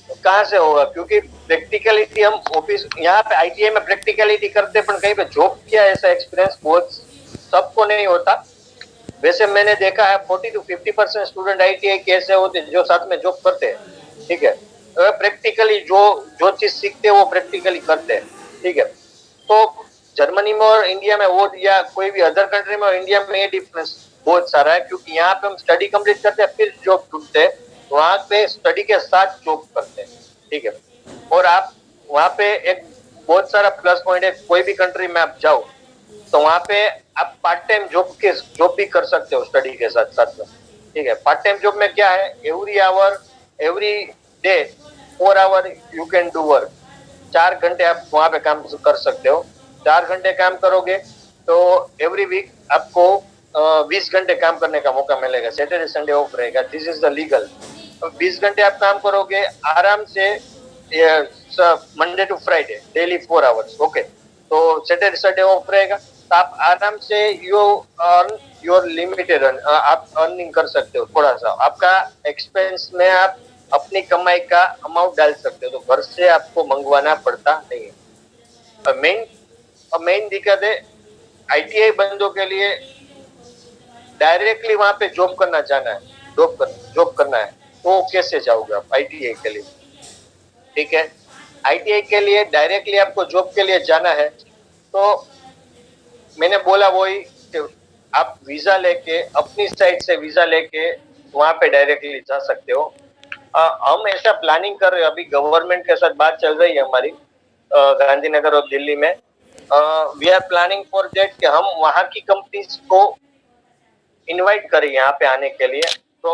कहाँ से होगा, क्योंकि प्रैक्टिकलिटी हम ऑफिस यहाँ पे आईटीआई में प्रैक्टिकलिटी करते हैं, पर कहीं पे जॉब किया ऐसा एक्सपीरियंस बहुत सबको नहीं होता। वैसे मैंने देखा है 40 to 50% स्टूडेंट आईटीआई के ऐसे होते हैं जो साथ में जॉब करते हैं, ठीक है। प्रैक्टिकली जो चीज सीखते हैं वो प्रैक्टिकली करते हैं, ठीक है। तो जर्मनी में और इंडिया में वो, या कोई भी अदर कंट्री में और इंडिया में ये डिफरेंस बहुत सारा है, क्योंकि यहाँ पे हम स्टडी कंप्लीट करते हैं फिर जॉब ढूंढते हैं, वहां पे स्टडी के साथ जॉब करते हैं, ठीक है। और आप वहां पे एक बहुत सारा प्लस पॉइंट है, कोई भी कंट्री में आप जाओ तो वहां पे आप पार्ट टाइम जॉब भी कर सकते हो स्टडी के साथ साथ में, ठीक है। पार्ट टाइम जॉब में क्या है, every day 4 hour you can do work, 4 घंटे आप वहां पे काम कर सकते हो। 4 घंटे काम करोगे तो एवरी वीक आपको 20 घंटे काम करने का मौका मिलेगा, सैटरडे संडे ऑफ रहेगा, दिस इज द लीगल। 20 घंटे आप काम करोगे आराम से, Monday to Friday daily 4 hours, okay. तो सैटरडे संडे ऑफ रहेगा, तो आप आराम से यू अर्न योर लिमिटेड आप अर्निंग कर सकते हो। थोड़ा सा आपका एक्सपेंस में आप अपनी कमाई का अमाउंट डाल सकते हो, तो घर से आपको मंगवाना पड़ता नहीं है। मेन दिक्कत है आईटीआई बंदों के लिए, डायरेक्टली वहां पे जॉब करना जाना है, जॉब करना है, तो कैसे जाओगे आप आईटीआई के लिए, ठीक है। आईटीआई के लिए डायरेक्टली आपको जॉब के लिए जाना है, तो मैंने बोला वही कि आप वीजा लेके, अपनी साइड से वीजा लेके वहां पे डायरेक्टली जा सकते हो। हम ऐसा प्लानिंग कर रहे हैं, अभी गवर्नमेंट के साथ बात चल रही है हमारी गांधीनगर और दिल्ली में। We are planning for that कि हम वहां की कंपनीज को इनवाइट करें यहाँ पे आने के लिए, तो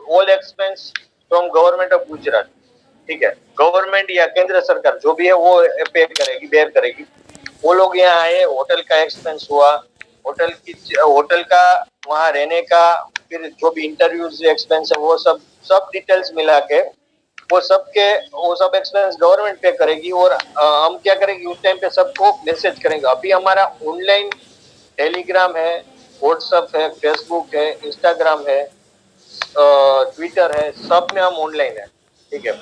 all expense from government of Gujarat, ठीक है। गवर्नमेंट या केंद्र सरकार जो भी है वो बेयर करेगी। वो लोग यहाँ आए, होटल का एक्सपेंस हुआ, होटल का वहाँ रहने का, फिर जो भी इंटरव्यूज एक्सपेंस है वो सब डिटेल्स मिला के वो सब एक्सपेंस गवर्नमेंट पे करेगी। और हम क्या करेंगे उस टाइम पे सबको मैसेज करेंगे। अभी हमारा ऑनलाइन टेलीग्राम है, व्हाट्सएप है, फेसबुक है, इंस्टाग्राम है, ट्विटर है, सब में हम ऑनलाइन है, ठीक है।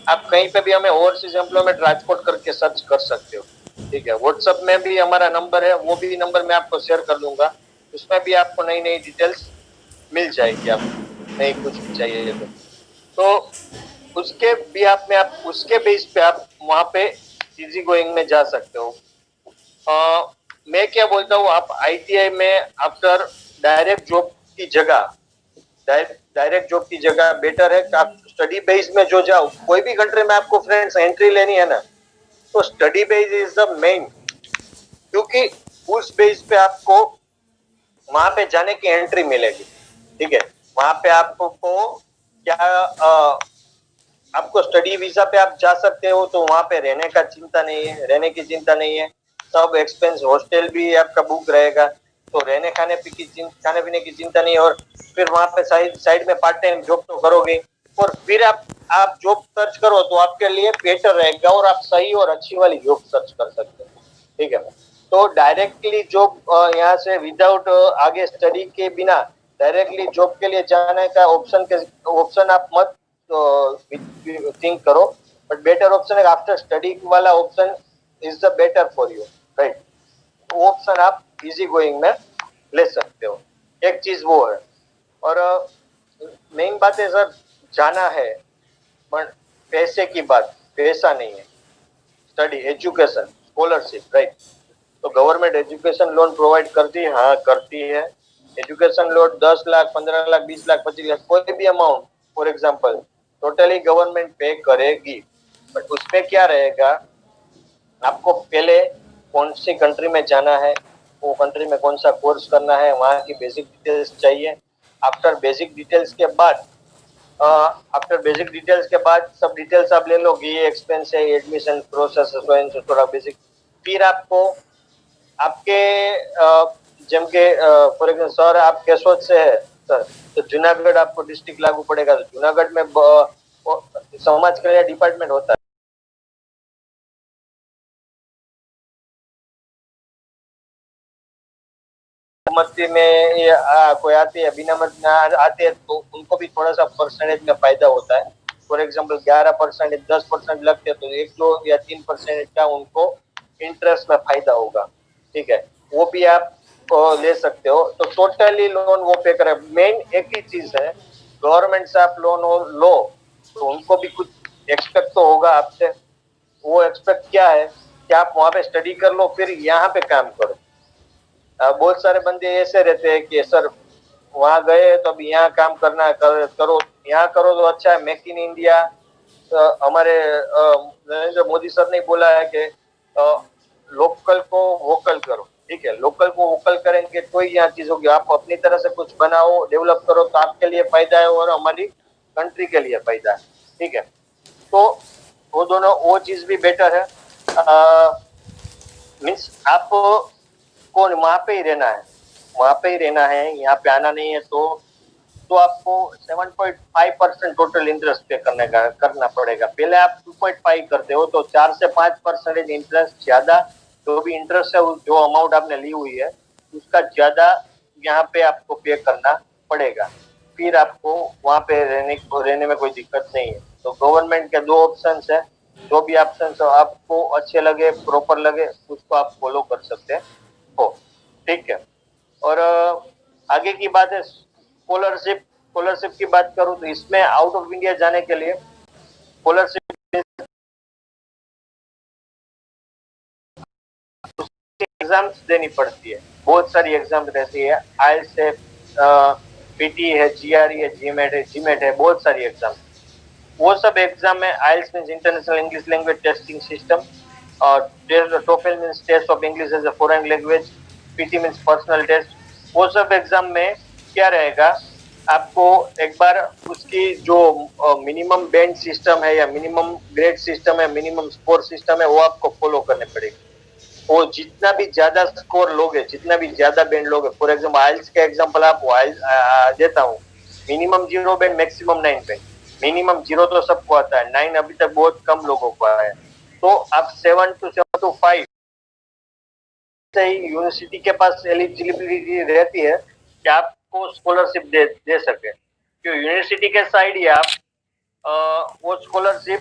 आप कहीं पे भी हमें ओवरसीज एम्प्लॉयमेंट राजकोट करके सर्च कर सकते हो, ठीक है। व्हाट्सएप में भी हमारा नंबर है, वो भी नंबर मैं आपको शेयर कर दूंगा, उसमें भी आपको नई नई डिटेल्स मिल जाएगी। आप नहीं कुछ भी चाहिए तो उसके भी आप उसके बेस पे आप वहां पे इजी गोइंग में जा सकते हो। मैं क्या बोलता हूँ, आप आईटीआई में आफ्टर डायरेक्ट जॉब की जगह डायरेक्ट जॉब की जगह बेटर है कि आप स्टडी बेस में जो जाओ। कोई भी कंट्री में आपको फ्रेंड्स एंट्री लेनी है ना, तो study base is the main, क्योंकि उस बेस पे आपको वहां पे जाने की एंट्री मिलेगी। ठीक है, वहां पे आपको क्या आपको स्टडी वीजा पे आप जा सकते हो, तो वहां पे रहने का चिंता नहीं है, रहने की चिंता नहीं है। सब एक्सपेंस, हॉस्टल भी आपका बुक रहेगा, तो रहने खाने पीने की चिंता नहीं है। और फिर वहां पे साइड में पार्ट टाइम जॉब तो करोगे, और फिर आप जॉब सर्च करो तो आपके लिए बेटर रहेगा, और आप सही और अच्छी वाली जॉब सर्च कर सकते हो। ठीक है, तो डायरेक्टली जॉब यहाँ से विदाउट आगे स्टडी के बिना डायरेक्टली जॉब के लिए जाने का ऑप्शन आप मत थिंक करो, बट बेटर ऑप्शन है आफ्टर स्टडी वाला option is the better for you, right. वो ऑप्शन आप इजी गोइंग में ले सकते हो। एक चीज वो है, और मेन बात है सर, जाना है पर पैसे की बात, पैसा नहीं है। Study, education, scholarship, right. तो गवर्नमेंट एजुकेशन लोन प्रोवाइड करती है, हाँ करती है। एजुकेशन लोन 10 लाख, 15 लाख, 20 लाख, 25 लाख, कोई भी amount for example totally government पे करेगी। बट उसमें क्या रहेगा, आपको पहले कौन सी कंट्री में जाना है, वो कंट्री में कौन सा कोर्स करना है, वहाँ की बेसिक डिटेल्स चाहिए। आफ्टर बेसिक डिटेल्स के बाद सब डिटेल्स आप ले लो, ये एक्सपेंस है, एडमिशन प्रोसेस है, थोड़ा बेसिक। फिर आपको आपके જેમ કે ફોર એગ્ઝામ્પલ સર आप केशोद से है सर, तो जूनागढ़ आपको डिस्ट्रिक्ट लागू पड़ेगा, तो जूनागढ़ में समाज कल्याण डिपार्टमेंट होता है। मस्ती में कोई आती है, बिना मत में आती है, तो उनको भी थोड़ा सा परसेंटेज में फायदा होता है। फॉर एग्जाम्पल 11%, 10% लगते हैं, तो 1, 2 या 3% का उनको इंटरेस्ट में फायदा होगा। ठीक है, वो भी आप ले सकते हो। तो टोटली लोन वो पे करे। मेन एक ही चीज है, गवर्नमेंट से आप लोन लो तो उनको भी कुछ एक्सपेक्ट तो होगा आपसे। वो एक्सपेक्ट क्या है कि आप वहां पे स्टडी कर लो, फिर यहाँ पे काम करो। बहुत सारे बंदे ऐसे रहते हैं कि सर वहां गए तो अब यहाँ काम करना है, करो यहाँ करो तो अच्छा है। मेक इन इंडिया, हमारे नरेंद्र मोदी सर ने बोला है कि लोकल को वोकल करो। ठीक है, लोकल को वोकल करेंगे तो ही यहाँ चीज होगी। आप अपनी तरह से कुछ बनाओ, डेवलप करो, तो आपके लिए फायदा है और हमारी कंट्री के लिए फायदा है। ठीक है, तो वो दोनों, वो चीज भी बेटर है। मीन्स आप को वहां पे ही रहना है, वहां पे ही रहना है, यहाँ पे आना नहीं है, तो आपको 7.5% टोटल इंटरेस्ट पे करना पड़ेगा। पहले आप 2.5 करते हो, तो 4 से 5% इंटरेस्ट ज्यादा, जो भी इंटरेस्ट है, जो अमाउंट आपने ली हुई है उसका ज्यादा यहाँ पे आपको पे करना पड़ेगा। फिर आपको वहां पे रहने में कोई दिक्कत नहीं है। तो गवर्नमेंट के 2 ऑप्शन है, जो भी ऑप्शन आपको अच्छे लगे, प्रॉपर लगे, उसको आप फॉलो कर सकते हो। ठीक है, और आगे की बात है स्कॉलरशिप की बात करूं तो इसमें आउट ऑफ इंडिया जाने के लिए स्कॉलरशिप एग्जाम्स देनी पड़ती है। बहुत सारी एग्जाम रहती है, आईएलटीएस है, पीटी है, जीआरई है, जीमेट है, बहुत सारी एग्जाम। वो सब एग्जाम में IELTS means international English language testing system, और TOEFL means test of English as a foreign language, PT means personal test. वो सब एग्जाम में क्या रहेगा, आपको एक बार उसकी जो मिनिमम बैंड सिस्टम है या मिनिमम ग्रेड सिस्टम है, मिनिमम स्कोर सिस्टम है, वो आपको फॉलो करने पड़ेगी। वो जितना भी ज्यादा स्कोर लोगे, जितना भी ज्यादा बैंड लोगे, फॉर एग्जाम्पल आइल्स का एग्जाम्पल आपको देता हूँ, minimum 0 band, maximum 9 band. Minimum 0 तो सबको आता है, 9 अभी तक बहुत कम लोगों को आया है। तो आप 7 to 5 से ही यूनिवर्सिटी के पास एलिजिबिलिटी रहती है कि आपको स्कॉलरशिप दे सके। क्यों यूनिवर्सिटी के साइड ही आप वो स्कॉलरशिप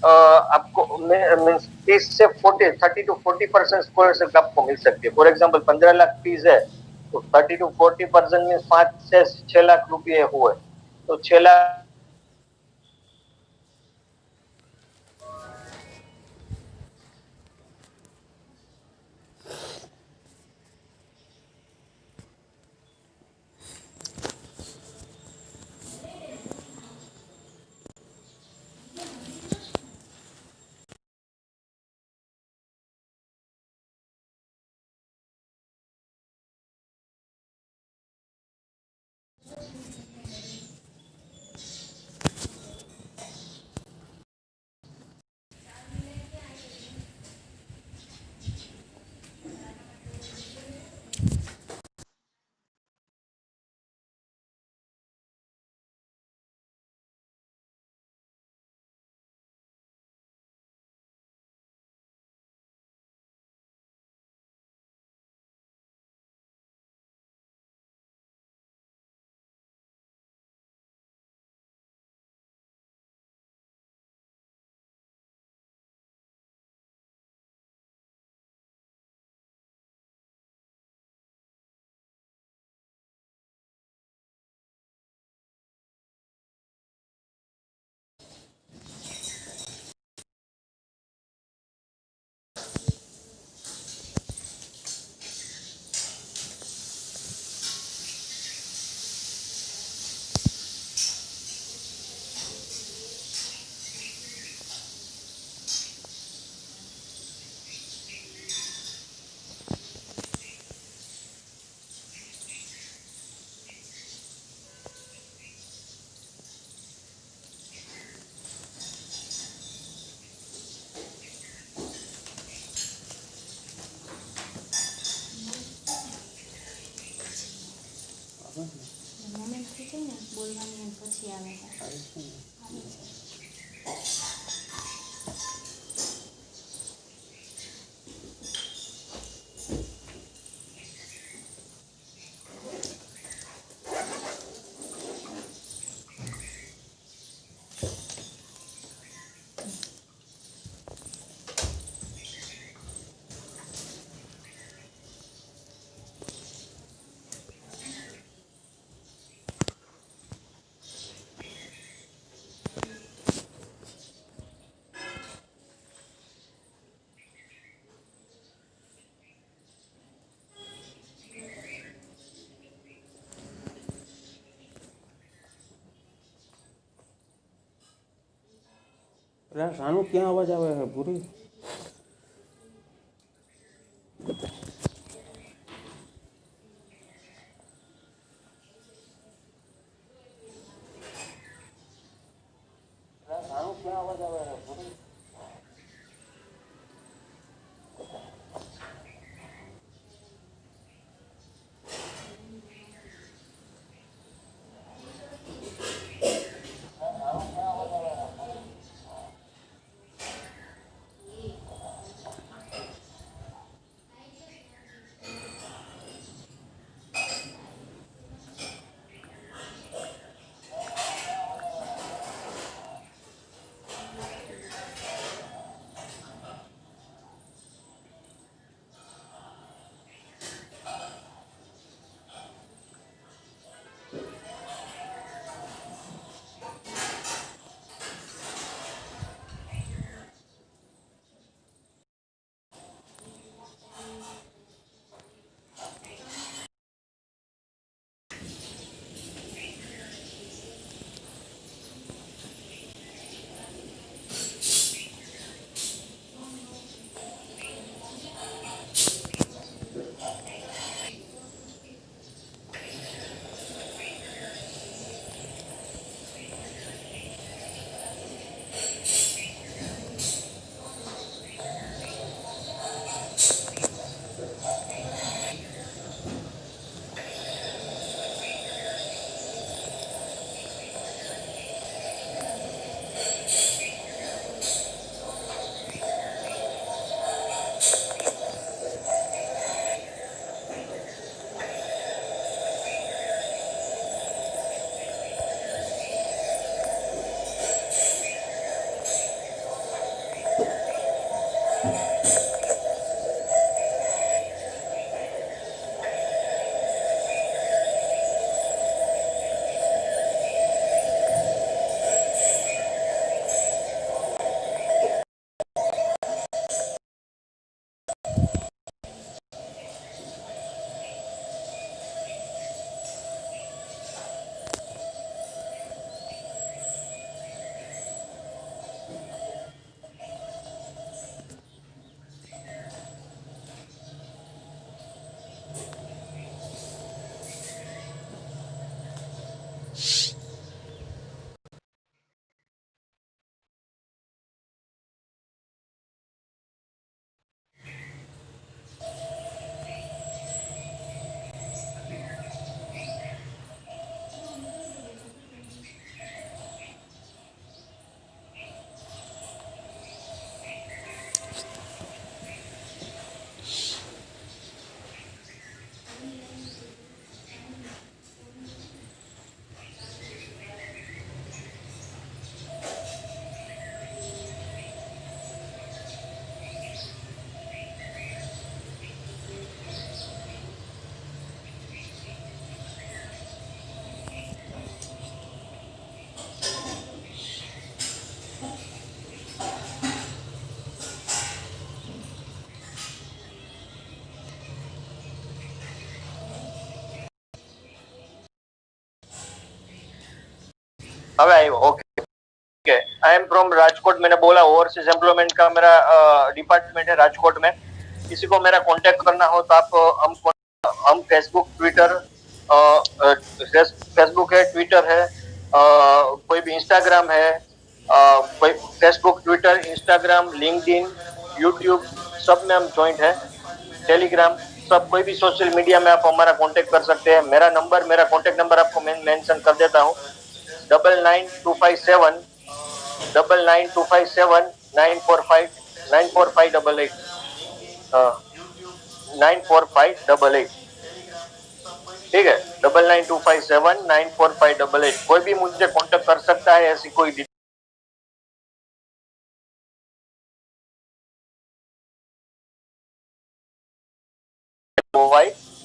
आपको मीन्स 30 to 40% स्कॉलरशिप आपको मिल सकती है। फॉर एग्जांपल 15 लाख फीस है, तो 30 to 40% मीन्स 5 से 6 लाख रुपए हुए, तो 6 लाख છે ને બોલવાની અને પછી આવે છે. अरे सानू क्या आवाज आवे है पूरी? सानू क्या आवाज आवे है पूरी? હવે આવ્યો. Okay, I am from Rajkot. मैंने बोला ओवरसीज एम्प्लॉयमेंट का मेरा डिपार्टमेंट है राजकोट में. किसी को मेरा कांटेक्ट करना हो तो आप हम फेसबुक ट्विटर फेसबुक है, ट्विटर है, कोई भी इंस्टाग्राम है, कोई Facebook, Twitter, Instagram, LinkedIn, YouTube सब में हम ज्वाइंट है. टेलीग्राम सब कोई भी सोशल मीडिया में आप हमारा कांटेक्ट कर सकते हैं। मेरा कांटेक्ट नंबर आपको मैं मेंशन कर देता हूँ, 99257945 94588। ठीक है, 9925794588। कोई भी मुझे कांटेक्ट कर सकता है। ऐसी कोई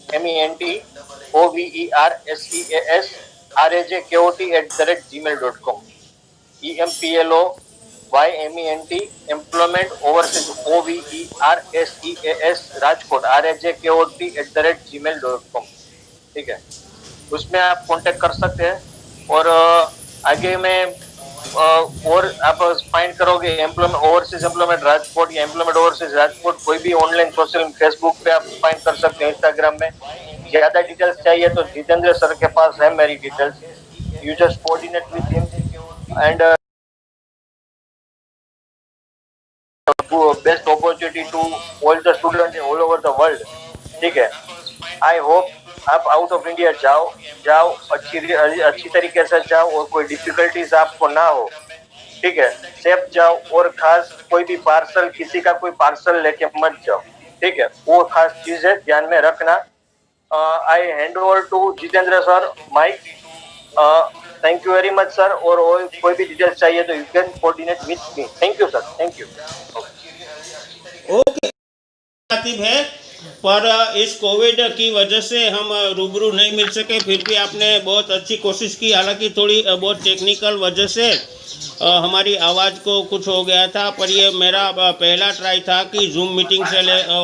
MENTOVERSEASRAJKOT@gmail.com EMPLOYMENT employment overseas OVERSEAS Rajkot RAJKOT@gmail.com। ठीक है, उसमें आप कांटेक्ट कर सकते हैं। और आगे में और आप फाइंड करोगे एम्प्लॉयमेंट ओवरसीज एम्प्लॉयमेंट राजकोट या एम्प्लॉयमेंट ओवरसीज राजकोट, कोई भी ऑनलाइन सोशल फेसबुक पे आप फाइंड कर सकते हैं, इंस्टाग्राम में। ज्यादा डिटेल्स चाहिए तो जितेंद्र सर के पास है मेरी details. You just coordinate with him and best opportunity to all the student in all over the world. ठीक है, आई होप आप आउट ऑफ इंडिया जाओ अच्छी तरीके से जाओ और कोई डिफिकल्टीज आपको ना हो। ठीक है, सेफ जाओ। और खास कोई भी पार्सल, किसी का कोई पार्सल लेके मत जाओ। ठीक है, वो खास चीज है, ध्यान में रखना। I hand over to Jitendra sir mike. Thank you very much sir. और कोई भी डिटेल्स चाहिए तो you can coordinate with me. Thank you sir, thank you. Okay Atif है, पर इस कोविड की वजह से हम रूबरू नहीं मिल सके, फिर भी आपने बहुत अच्छी कोशिश की। हालांकि थोड़ी बहुत टेक्निकल वजह से हमारी आवाज़ को कुछ हो गया था, पर ये मेरा पहला ट्राई था कि जूम मीटिंग से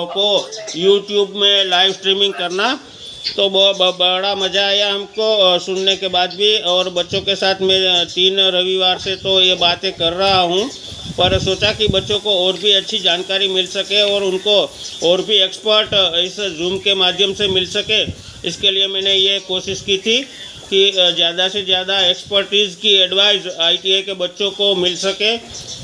को यूट्यूब में लाइव स्ट्रीमिंग करना। तो बहुत बड़ा मज़ा आया हमको सुनने के बाद भी। और बच्चों के साथ मैं 3 रविवार से तो ये बातें कर रहा हूँ, पर सोचा कि बच्चों को और भी अच्छी जानकारी मिल सके और उनको और भी एक्सपर्ट इस जूम के माध्यम से मिल सके। इसके लिए मैंने ये कोशिश की थी कि ज़्यादा से ज़्यादा एक्सपर्टीज़ की एडवाइस ITI के बच्चों को मिल सके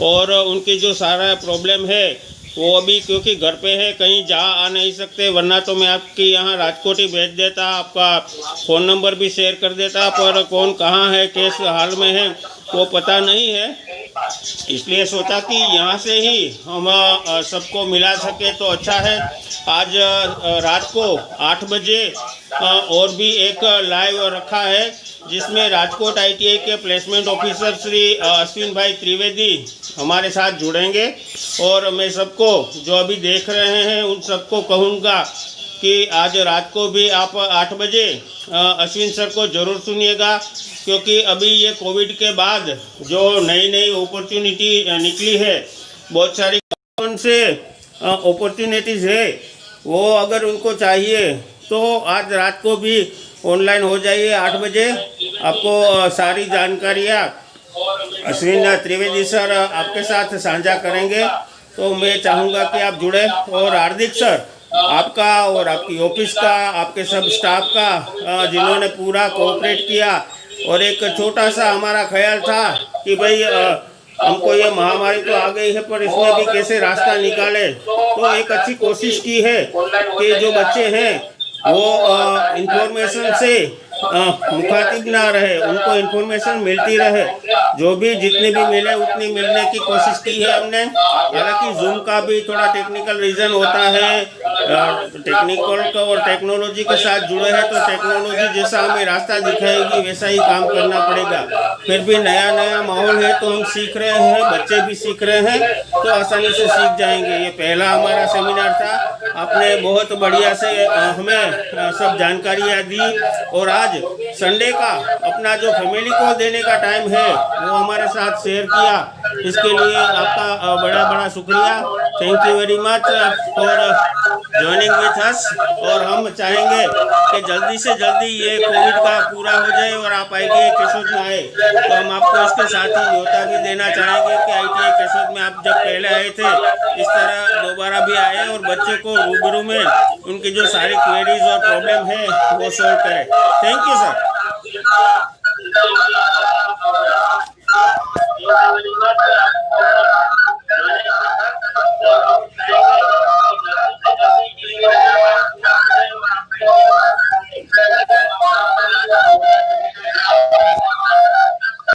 और उनकी जो सारा प्रॉब्लम है वो अभी क्योंकि घर पे है, कहीं जा आ नहीं सकते, वरना तो मैं आपके यहाँ राजकोट ही भेज देता, आपका फ़ोन नंबर भी शेयर कर देता, पर कौन कहाँ है, किस हाल में है वो पता नहीं है। इसलिए सोचा कि यहाँ से ही हम सबको मिला सके तो अच्छा है। आज रात को 8 बजे और भी एक लाइव रखा है, जिसमें राजकोट ITI के प्लेसमेंट ऑफिसर श्री अश्विन भाई त्रिवेदी हमारे साथ जुड़ेंगे। और मैं सबको जो अभी देख रहे हैं उन सबको कहूँगा कि आज रात को भी आप 8 बजे अश्विन सर को ज़रूर सुनिएगा, क्योंकि अभी ये कोविड के बाद जो नई अपॉर्चुनिटी निकली है, बहुत सारी कौन से अपॉर्चुनिटीज़ है, वो अगर उनको चाहिए तो आज रात को भी ऑनलाइन हो जाइए 8 बजे। आपको सारी जानकारियाँ अश्विन त्रिवेदी सर आपके साथ साझा करेंगे। तो मैं चाहूँगा कि आप जुड़े। और हार्दिक सर आपका और आपकी ऑफिस का, आपके सब स्टाफ का जिन्होंने पूरा कोऑपरेट किया। और एक छोटा सा हमारा ख्याल था कि भाई हमको ये महामारी तो आ गई है, पर इसमें भी कैसे रास्ता निकाले। तो एक अच्छी कोशिश की है कि जो बच्चे हैं वो इंफॉर्मेशन से मुखातिब ना रहे, उनको इन्फॉर्मेशन मिलती रहे। जो भी जितनी भी मिले उतनी मिलने की कोशिश की है हमने। हालांकि जूम का भी थोड़ा टेक्निकल रीज़न होता है, टेक्निकल का और टेक्नोलॉजी के साथ जुड़े हैं तो टेक्नोलॉजी जैसा हमें रास्ता दिखाएगी वैसा ही काम करना पड़ेगा। फिर भी नया माहौल है तो हम सीख रहे हैं, बच्चे भी सीख रहे हैं, तो आसानी से सीख जाएंगे। ये पहला हमारा सेमिनार था, आपने बहुत बढ़िया से हमें सब जानकारियाँ दी। और आज संडे का अपना जो फैमिली को देने का टाइम है वो हमारे साथ शेयर किया, इसके लिए आपका बड़ा शुक्रिया। Thank you very much for joining with us. और हम चाहेंगे कि जल्दी से जल्दी ये कोविड का पूरा हो जाए और आप ITI केशोद में आए। तो हम आपको इसके साथ ही न्योता भी देना चाहेंगे कि ITI केशोद में आप जब पहले आए थे इस तरह दोबारा भी आए और बच्चे को रूबरू में उनकी जो सारी क्वेरीज और प्रॉब्लम है वो सॉल्व करें। Thank you sir.